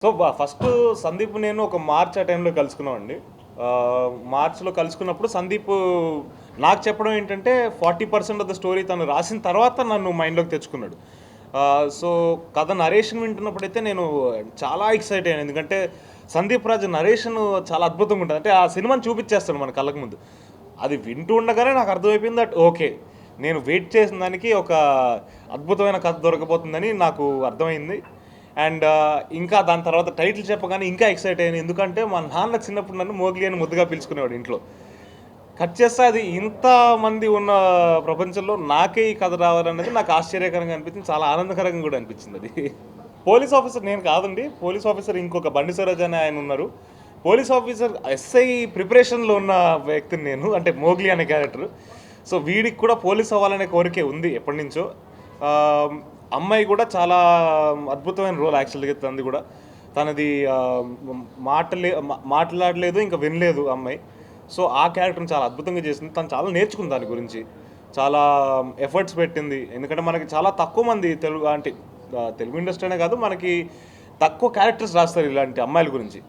So, first Sandeep నేను ఒక March ఆ టైంలో కలుసుకున్నామండి. మార్చ్‌లో కలుసుకున్నప్పుడు సందీప్ నాకు చెప్పడం ఏంటంటే 40% ఆఫ్ ద స్టోరీ తను రాసిన తర్వాత నన్ను మైండ్‌లోకి తెచ్చుకున్నాడు. సో, కథ నరేషన్ వింటున్నప్పుడైతే నేను చాలా ఎక్సైట్ అయ్యాను. ఎందుకంటే సందీప్ రాజ్ నరేషన్ చాలా అద్భుతంగా ఉంటది. అంటే ఆ సినిమాని చూపించేస్తాడు మన కళ్ళకు ముందు. అది వింటూ ఉండగానే నాకు అర్థమైపోయింది దట్ ఓకే. నేను వెయిట్ చేసిన దానికి ఒక అద్భుతమైన కథ దొరకబోతుందని నాకు అర్థమైంది. అండ్ ఇంకా దాని తర్వాత టైటిల్ చెప్పగానే ఇంకా ఎక్సైట్ అయ్యాను. ఎందుకంటే మా నాన్న చిన్నప్పుడు నన్ను మోగ్లీ అని ముద్దుగా పిలుచుకునేవాడు ఇంట్లో. కట్ చేస్తే అది ఇంతమంది ఉన్న ప్రపంచంలో నాకే ఈ కథ రావాలనేది నాకు ఆశ్చర్యకరంగా అనిపించింది. చాలా ఆనందకరంగా కూడా అనిపించింది అది. పోలీస్ ఆఫీసర్ నేను కాదండి. పోలీస్ ఆఫీసర్ ఇంకొక బండి స్వరాజ్ అని ఆయన ఉన్నారు. పోలీస్ ఆఫీసర్ ఎస్ఐ ప్రిపరేషన్లో ఉన్న వ్యక్తిని నేను. అంటే మోగ్లీ అనే క్యారెక్టర్. సో వీడికి కూడా పోలీస్ అవ్వాలనే కోరికే ఉంది ఎప్పటి నుంచో. అమ్మాయి కూడా చాలా అద్భుతమైన రోల్ యాక్చువల్గా తనది కూడా. తనది మాట్లాడలేదు, ఇంకా వినలేదు అమ్మాయి. సో ఆ క్యారెక్టర్ని చాలా అద్భుతంగా చేసింది. తను చాలా నేర్చుకుంది దాని గురించి. చాలా ఎఫర్ట్స్ పెట్టింది. ఎందుకంటే మనకి చాలా తక్కువ మంది తెలుగు ఇండస్ట్రీ అనే కాదు, మనకి తక్కువ క్యారెక్టర్స్ రాస్తారు ఇలాంటి అమ్మాయిల గురించి.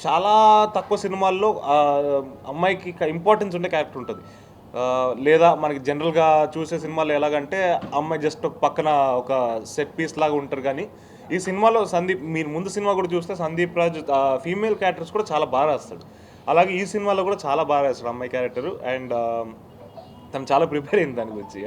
చాలా తక్కువ సినిమాల్లో అమ్మాయికి ఇంపార్టెన్స్ ఉండే క్యారెక్టర్ ఉంటుంది. లేదా మనకి జనరల్గా చూసే సినిమాలో ఎలాగంటే అమ్మాయి జస్ట్ ఒక పక్కన ఒక సెట్ పీస్ లాగా ఉంటారు. కానీ ఈ సినిమాలో మీరు ముందు సినిమా కూడా చూస్తే సందీప్ రాజ్ ఫీమేల్ క్యారెక్టర్స్ కూడా చాలా బాగా రాస్తాడు. అలాగే ఈ సినిమాలో కూడా చాలా బాగా రాస్తాడు అమ్మాయి క్యారెక్టర్. అండ్ తను చాలా ప్రిపేర్ అయింది దాని గురించి.